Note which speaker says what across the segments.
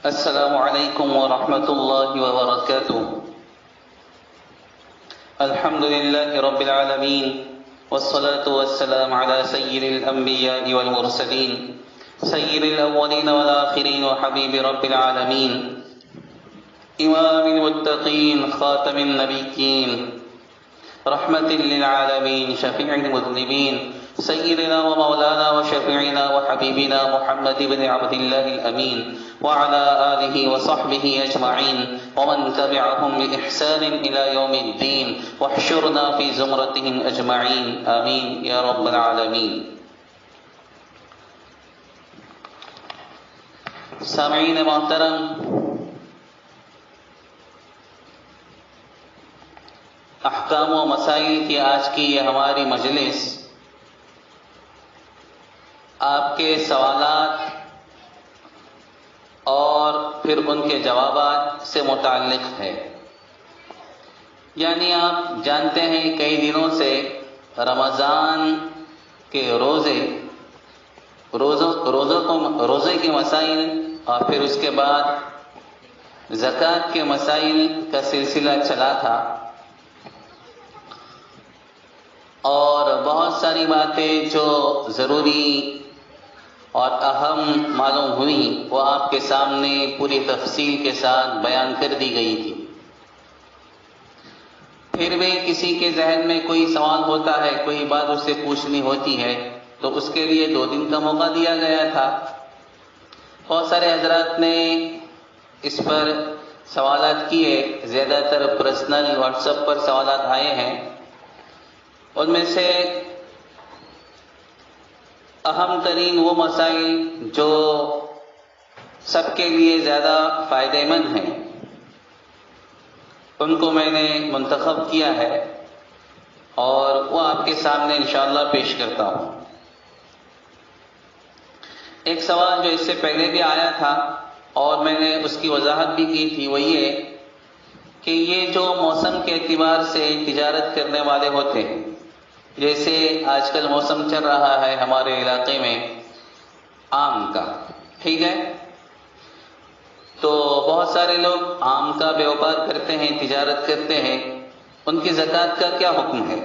Speaker 1: السلام علیکم ورحمۃ اللہ وبرکاتہ۔ الحمد للہ رب العالمین والصلاة والسلام على سید الانبیاء والمرسلین سید الاولین والآخرین وحبیب رب العالمین امام المتقین خاتم النبیین رحمت للعالمین شفیع المذنبین سیدنا ومولانا وشفیعنا وحبیبنا محمد بن عبد اللہ الامین وعلى آلہ وصحبہ اجمعین ومن تبعهم بإحسان الى یوم الدین واحشرنا فی زمرتهم اجمعین آمین یا رب العالمین۔ سامعین محترم، احکام و مسائل کی آج کی یہ ہماری مجلس آپ کے سوالات اور پھر ان کے جوابات سے متعلق ہے۔ یعنی آپ جانتے ہیں کئی دنوں سے رمضان کے روزے کے مسائل اور پھر اس کے بعد زکوٰۃ کے مسائل کا سلسلہ چلا تھا، اور بہت ساری باتیں جو ضروری اور اہم معلوم ہوئی وہ آپ کے سامنے پوری تفصیل کے ساتھ بیان کر دی گئی تھی۔ پھر بھی کسی کے ذہن میں کوئی سوال ہوتا ہے، کوئی بات اس سے پوچھنی ہوتی ہے، تو اس کے لیے 2 دن کا موقع دیا گیا تھا۔ بہت سارے حضرات نے اس پر سوالات کیے، زیادہ تر پرسنل واٹس ایپ پر سوالات آئے ہیں۔ ان میں سے اہم ترین وہ مسائل جو سب کے لیے زیادہ فائدہ مند ہیں ان کو میں نے منتخب کیا ہے اور وہ آپ کے سامنے انشاءاللہ پیش کرتا ہوں۔ ایک سوال جو اس سے پہلے بھی آیا تھا اور میں نے اس کی وضاحت بھی کی تھی، وہ یہ کہ یہ جو موسم کے اعتبار سے تجارت کرنے والے ہوتے ہیں، جیسے آج کل موسم چل رہا ہے ہمارے علاقے میں آم کا، ٹھیک ہے، تو بہت سارے لوگ آم کا بیوپار کرتے ہیں، تجارت کرتے ہیں، ان کی زکوٰۃ کا کیا حکم ہے؟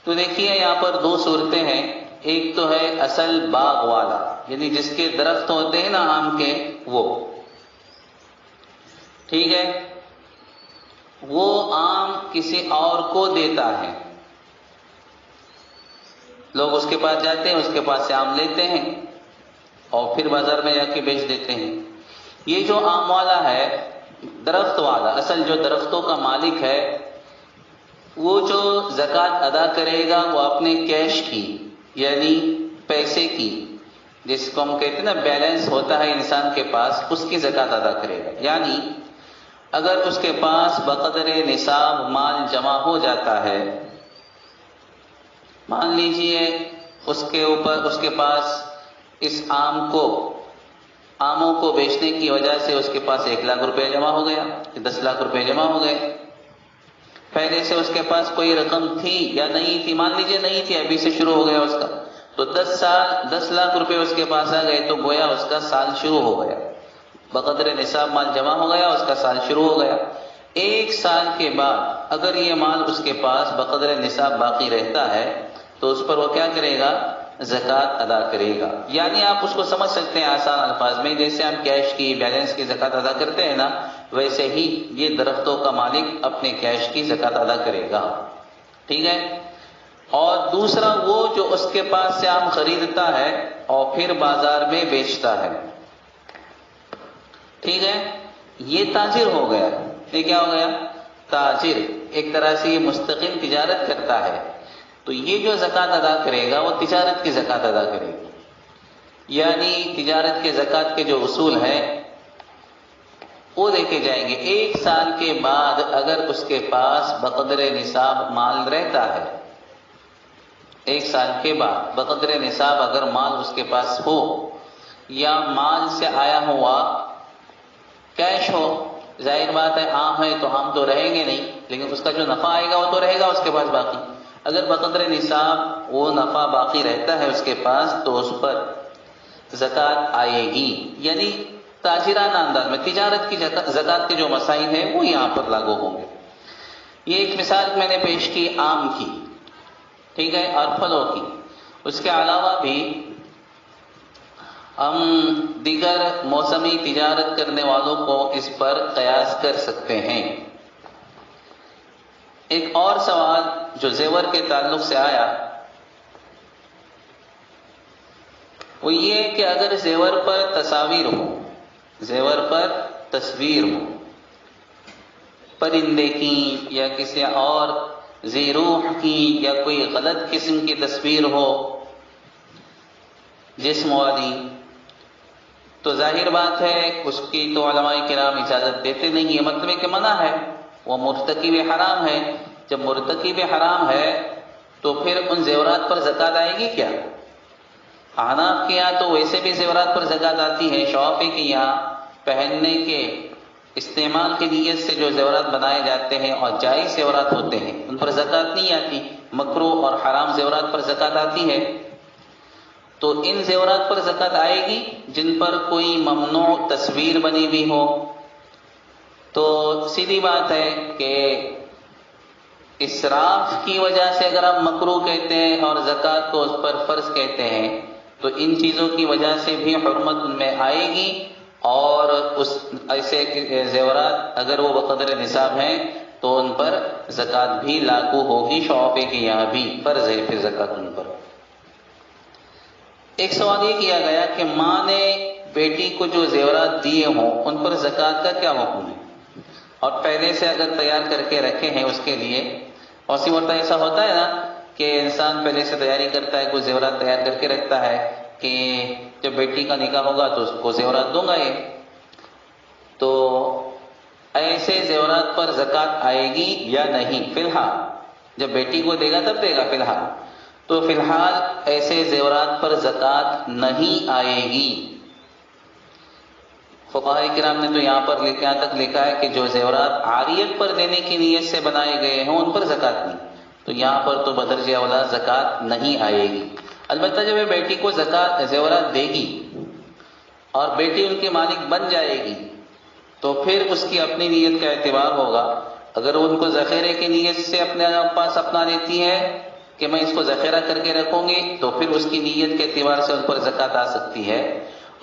Speaker 1: تو دیکھیے یہاں پر 2 صورتیں ہیں۔ ایک تو ہے اصل باغ والا، یعنی جس کے درخت ہوتے ہیں نا آم کے، وہ ٹھیک ہے، وہ آم کسی اور کو دیتا ہے، لوگ اس کے پاس جاتے ہیں، اس کے پاس سے آم لیتے ہیں اور پھر بازار میں جا کے بیچ دیتے ہیں۔ یہ جو آم والا ہے، درخت والا، اصل جو درختوں کا مالک ہے، وہ جو زکوٰۃ ادا کرے گا وہ اپنے کیش کی، یعنی پیسے کی، جس کو ہم کہتے ہیں نا بیلنس ہوتا ہے انسان کے پاس، اس کی زکوٰۃ ادا کرے گا۔ یعنی اگر اس کے پاس بقدر نصاب مال جمع ہو جاتا ہے، مان لیجئے اس کے پاس اس آموں کو بیچنے کی وجہ سے اس کے پاس 1 لاکھ روپے جمع ہو گیا، 10 لاکھ روپے جمع ہو گئے۔ پہلے سے اس کے پاس کوئی رقم تھی یا نہیں تھی، مان لیجئے نہیں تھی، ابھی سے شروع ہو گیا اس کا، تو 10 لاکھ روپے اس کے پاس آ گئے، تو گویا اس کا سال شروع ہو گیا، بقدر نصاب مال جمع ہو گیا، اس کا سال شروع ہو گیا۔ 1 سال کے بعد اگر یہ مال اس کے پاس بقدر نصاب باقی رہتا ہے تو اس پر وہ کیا کرے گا؟ زکوٰۃ ادا کرے گا۔ یعنی آپ اس کو سمجھ سکتے ہیں آسان الفاظ میں، جیسے ہم کیش کی، بیلنس کی زکوٰۃ ادا کرتے ہیں نا، ویسے ہی یہ درختوں کا مالک اپنے کیش کی زکوٰۃ ادا کرے گا، ٹھیک ہے۔ اور دوسرا وہ جو اس کے پاس سے آم خریدتا ہے اور پھر بازار میں بیچتا ہے، ٹھیک ہے، یہ تاجر ہو گیا۔ یہ کیا ہو گیا؟ تاجر، ایک طرح سے یہ مستقل تجارت کرتا ہے، تو یہ جو زکوٰۃ ادا کرے گا وہ تجارت کی زکوٰۃ ادا کرے گا۔ یعنی تجارت کے زکوٰۃ کے جو اصول ہیں وہ دیکھے جائیں گے۔ 1 سال کے بعد اگر اس کے پاس بقدر نصاب مال رہتا ہے، 1 سال کے بعد بقدر نصاب اگر مال اس کے پاس ہو یا مال سے آیا ہوا کیش ہو، ظاہر بات ہے عام ہے تو ہم تو رہیں گے نہیں، لیکن اس کا جو نفع آئے گا وہ تو رہے گا اس کے پاس باقی۔ اگر بقدر نصاب وہ نفع باقی رہتا ہے اس کے پاس تو اس پر زکوٰۃ آئے گی، یعنی تاجرانہ انداز میں تجارت کی زکوٰۃ کے جو مسائل ہیں وہ یہاں پر لاگو ہوں گے. یہ ایک مثال میں نے پیش کی آم کی، ٹھیک ہے، اور پھلوں کی. اس کے علاوہ بھی ہم دیگر موسمی تجارت کرنے والوں کو اس پر قیاس کر سکتے ہیں. ایک اور سوال جو زیور کے تعلق سے آیا وہ یہ کہ اگر زیور پر تصاویر ہو، زیور پر تصویر ہو پرندے کی یا کسی اور ذی روح کی یا کوئی غلط قسم کی تصویر ہو جسم والی، تو ظاہر بات ہے اس کی تو علماء کرام اجازت دیتے نہیں، یہ مطلب ہے کہ منع ہے، وہ مرتکب حرام ہے. جب مرتکب حرام ہے تو پھر ان زیورات پر زکوٰۃ آئے گی کیا؟ احناف کے یہاں تو ویسے بھی زیورات پر زکوٰۃ آتی ہے. شافعی کے یہاں پہننے کے استعمال کی نیت سے جو زیورات بنائے جاتے ہیں اور جائز زیورات ہوتے ہیں ان پر زکوٰۃ نہیں آتی، مکروہ اور حرام زیورات پر زکوٰۃ آتی ہے. تو ان زیورات پر زکوٰۃ آئے گی جن پر کوئی ممنوع تصویر بنی ہوئی ہو. تو سیدھی بات ہے کہ اسراف کی وجہ سے اگر آپ مکروہ کہتے ہیں اور زکوٰۃ کو اس پر فرض کہتے ہیں تو ان چیزوں کی وجہ سے بھی حرمت ان میں آئے گی، اور اس ایسے زیورات اگر وہ بقدر نصاب ہیں تو ان پر زکوٰۃ بھی لاگو ہوگی. شافعی کے یہاں بھی فرض ہے پھر زکوٰۃ ان پر. ایک سوال یہ کیا گیا کہ ماں نے بیٹی کو جو زیورات دیے ہوں ان پر زکوٰۃ کا کیا حکم ہے، اور پہلے سے اگر تیار کر کے رکھے ہیں اس کے لیے. اور سی مرتبہ ایسا ہوتا ہے نا کہ انسان پہلے سے تیاری کرتا ہے، کوئی زیورات تیار کر کے رکھتا ہے کہ جب بیٹی کا نکاح ہوگا تو اس کو زیورات دوں گا. یہ تو ایسے زیورات پر زکوٰۃ آئے گی یا نہیں؟ فی الحال جب بیٹی کو دے گا تب دے گا، فی الحال ایسے زیورات پر زکوٰۃ نہیں آئے گی. فقہاء کرام نے تو یہاں پر یہاں تک لکھا ہے کہ جو زیورات عاریت پر دینے کی نیت سے بنائے گئے ہوں ان پر زکوٰۃ نہیں، تو یہاں پر تو بدرجہ اولا زکوٰۃ نہیں آئے گی. البتہ جب یہ بیٹی کو زیورات دے گی اور بیٹی ان کی مالک بن جائے گی تو پھر اس کی اپنی نیت کا اعتبار ہوگا. اگر وہ ان کو ذخیرے کی نیت سے اپنے پاس اپنا لیتی ہے کہ میں اس کو ذخیرہ کر کے رکھوں گی تو پھر اس کی نیت کے اعتبار سے ان پر زکوٰۃ آ سکتی ہے.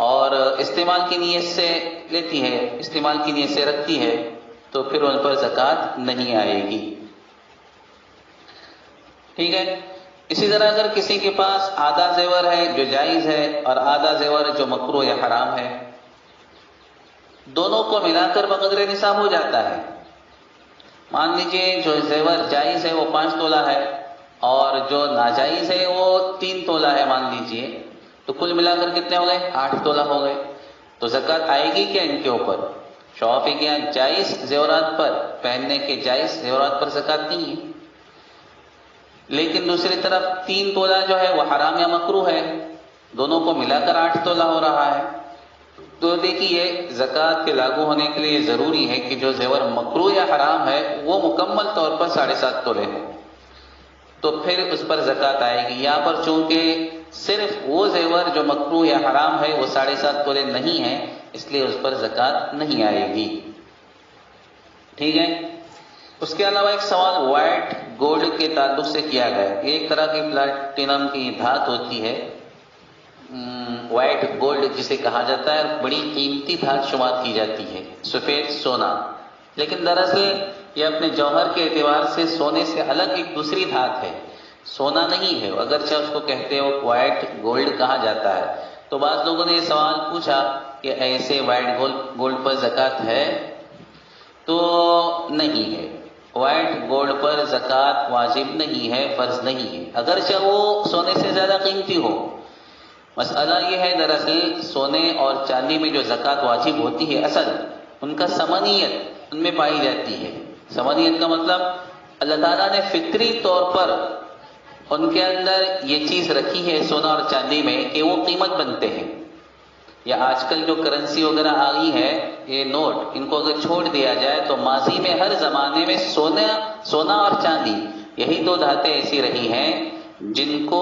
Speaker 1: اور استعمال کی نیت سے لیتی ہے، استعمال کی نیت سے رکھتی ہے تو پھر ان پر زکوٰۃ نہیں آئے گی. ٹھیک ہے. اسی طرح اگر کسی کے پاس آدھا زیور ہے جو جائز ہے اور آدھا زیور جو مکروہ یا حرام ہے، دونوں کو ملا کر بقدر نصاب ہو جاتا ہے. مان لیجئے جو زیور جائز ہے وہ 5 تولہ ہے اور جو ناجائز ہے وہ 3 تولہ ہے مان لیجئے، تو کل ملا کر کتنے ہو گئے؟ 8 تولہ ہو گئے. تو زکوٰۃ آئے گی کیا ان کے اوپر؟ شافعی کے یہاں جائز زیورات پر، پہننے کے جائز زیورات پر زکوٰۃ نہیں ہے. لیکن دوسری طرف 3 تولہ جو ہے وہ حرام یا مکروہ ہے، دونوں کو ملا کر 8 تولہ ہو رہا ہے. تو دیکھیے زکوٰۃ کے لاگو ہونے کے لیے ضروری ہے کہ جو زیور مکروہ یا حرام ہے وہ مکمل طور پر 7.5 تولے ہے، تو پھر اس پر زکوٰۃ آئے گی. یہاں پر چونکہ صرف وہ زیور جو مکروہ یا حرام ہے وہ 7.5 تولے نہیں ہے، اس لیے اس پر زکوٰۃ نہیں آئے گی. ٹھیک ہے. اس کے علاوہ ایک سوال وائٹ گولڈ کے تعلق سے کیا گیا. یہ ایک طرح کی پلاٹینم کی دھات ہوتی ہے، وائٹ گولڈ جسے کہا جاتا ہے، بڑی قیمتی دھات شمار کی جاتی ہے، سفید سونا. لیکن دراصل یہ اپنے جوہر کے اعتبار سے سونے سے الگ ایک دوسری دھات ہے، سونا نہیں ہے، اگرچہ اس کو کہتے ہیں وائٹ گولڈ کہا جاتا ہے. تو بعض لوگوں نے یہ سوال پوچھا کہ ایسے وائٹ گولڈ پر زکوٰۃ ہے؟ تو نہیں ہے، وائٹ گولڈ پر زکوٰۃ واجب نہیں ہے، فرض نہیں ہے، اگرچہ وہ سونے سے زیادہ قیمتی ہو. مسئلہ یہ ہے دراصل سونے اور چاندی میں جو زکوٰۃ واجب ہوتی ہے اصل ان کا ثمانیت ان میں پائی جاتی ہے. ثمانیت کا مطلب اللہ تعالیٰ نے فطری طور پر ان کے اندر یہ چیز رکھی ہے سونا اور چاندی میں کہ وہ قیمت بنتے ہیں. یا آج کل جو کرنسی وغیرہ آ گئی ہے، یہ نوٹ، ان کو اگر چھوڑ دیا جائے تو ماضی میں ہر زمانے میں سونا اور چاندی یہی 2 دھاتیں ایسی رہی ہیں جن کو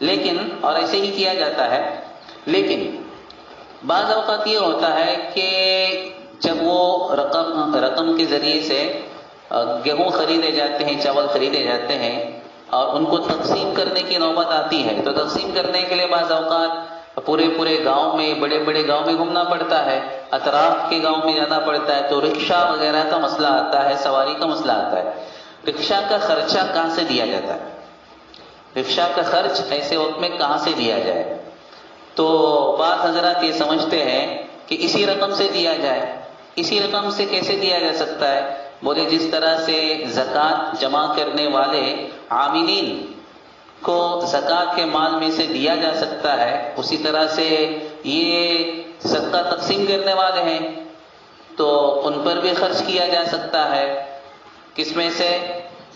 Speaker 1: لیکن اور ایسے ہی کیا جاتا ہے، لیکن بعض اوقات یہ ہوتا ہے کہ جب وہ رقم کے ذریعے سے گیہوں خریدے جاتے ہیں، چاول خریدے جاتے ہیں اور ان کو تقسیم کرنے کی نوبت آتی ہے، تو تقسیم کرنے کے لیے بعض اوقات پورے گاؤں میں، بڑے گاؤں میں گھومنا پڑتا ہے، اطراف کے گاؤں میں جانا پڑتا ہے، تو رکشہ وغیرہ کا مسئلہ آتا ہے، سواری کا مسئلہ آتا ہے۔ رکشہ کا خرچہ کہاں سے دیا جاتا ہے؟ رکشہ کا خرچ ایسے وقت میں کہاں سے دیا جائے؟ تو بعض حضرات یہ سمجھتے ہیں کہ اسی رقم سے دیا جائے۔ اسی رقم سے کیسے دیا جا سکتا ہے؟ بولے جس طرح سے زکوٰۃ جمع کرنے والے عاملین کو زکوٰۃ کے مال میں سے دیا جا سکتا ہے، اسی طرح سے یہ صدقہ تقسیم کرنے والے ہیں تو ان پر بھی خرچ کیا جا سکتا ہے۔ کس میں سے؟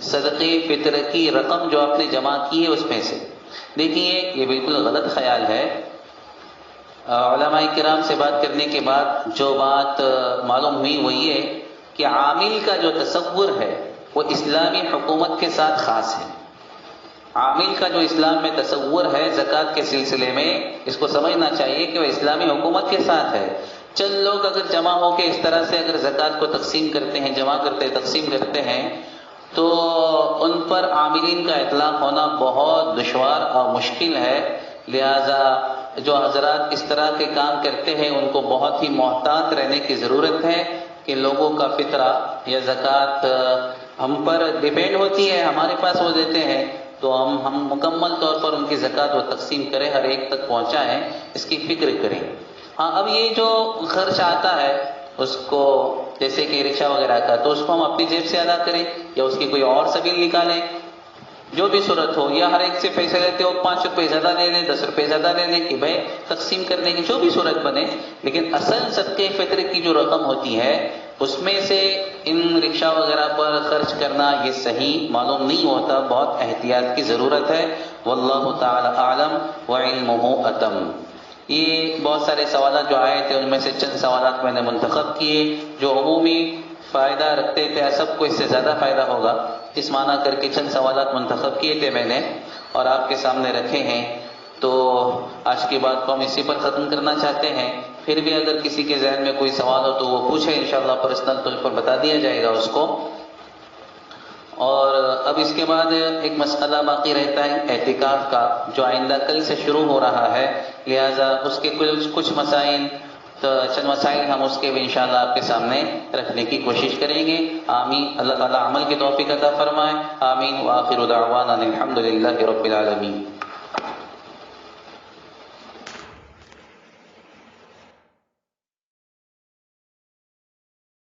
Speaker 1: صدقے فطر کی رقم جو آپ نے جمع کی ہے اس میں سے۔ دیکھیے یہ بالکل غلط خیال ہے۔ علماء کرام سے بات کرنے کے بعد جو بات معلوم ہوئی وہ یہ کہ عامل کا جو تصور ہے وہ اسلامی حکومت کے ساتھ خاص ہے۔ عامل کا جو اسلام میں تصور ہے زکوٰۃ کے سلسلے میں، اس کو سمجھنا چاہیے کہ وہ اسلامی حکومت کے ساتھ ہے۔ چند لوگ اگر جمع ہو کے اس طرح سے اگر زکوٰۃ کو تقسیم کرتے ہیں، جمع کرتے تقسیم کرتے ہیں، تو ان پر عاملین کا اطلاق ہونا بہت دشوار اور مشکل ہے۔ لہذا جو حضرات اس طرح کے کام کرتے ہیں ان کو بہت ہی محتاط رہنے کی ضرورت ہے کہ لوگوں کا فطرہ یا زکوٰۃ ہم پر ڈیپینڈ ہوتی ہے، ہمارے پاس وہ دیتے ہیں تو ہم مکمل طور پر ان کی زکوٰۃ و تقسیم کریں، ہر ایک تک پہنچائیں، اس کی فکر کریں۔ ہاں اب یہ جو خرچ آتا ہے اس کو جیسے کہ رکشہ وغیرہ کا، تو اس کو ہم اپنی جیب سے ادا کریں یا اس کی کوئی اور سبیل نکالیں، جو بھی صورت ہو، یا ہر ایک سے پیسے لیتے ہو 5 روپے زیادہ لے لیں، 10 روپے زیادہ لے لیں کہ بھائی تقسیم کرنے کی جو بھی صورت بنے، لیکن اصل صدقے فطر کی جو رقم ہوتی ہے اس میں سے ان رکشہ وغیرہ پر خرچ کرنا یہ صحیح معلوم نہیں ہوتا، بہت احتیاط کی ضرورت ہے۔ واللہ تعالی اعلم وعلمہ اتم۔ یہ بہت سارے سوالات جو آئے تھے ان میں سے چند سوالات میں نے منتخب کیے جو عمومی فائدہ رکھتے تھے، سب کو اس سے زیادہ فائدہ ہوگا اس معنی کر کے چند سوالات منتخب کیے تھے میں نے اور آپ کے سامنے رکھے ہیں۔ تو آج کی بات کو ہم اسی پر ختم کرنا چاہتے ہیں۔ پھر بھی اگر کسی کے ذہن میں کوئی سوال ہو تو وہ پوچھے، انشاءاللہ پرسنل طور پر بتا دیا جائے گا اس کو۔ اور اب اس کے بعد ایک مسئلہ باقی رہتا ہے اعتکاف کا، جو آئندہ کل سے شروع ہو رہا ہے، لہذا اس کے کچھ مسائل، تو چند مسائل ہم اس کے بھی انشاءاللہ آپ کے سامنے رکھنے کی کوشش کریں گے۔ آمین۔ اللہ تعالیٰ عمل کی توفیق عطا فرمائے۔ آمین۔ وآخر دعوانا الحمدللہ رب العالمین۔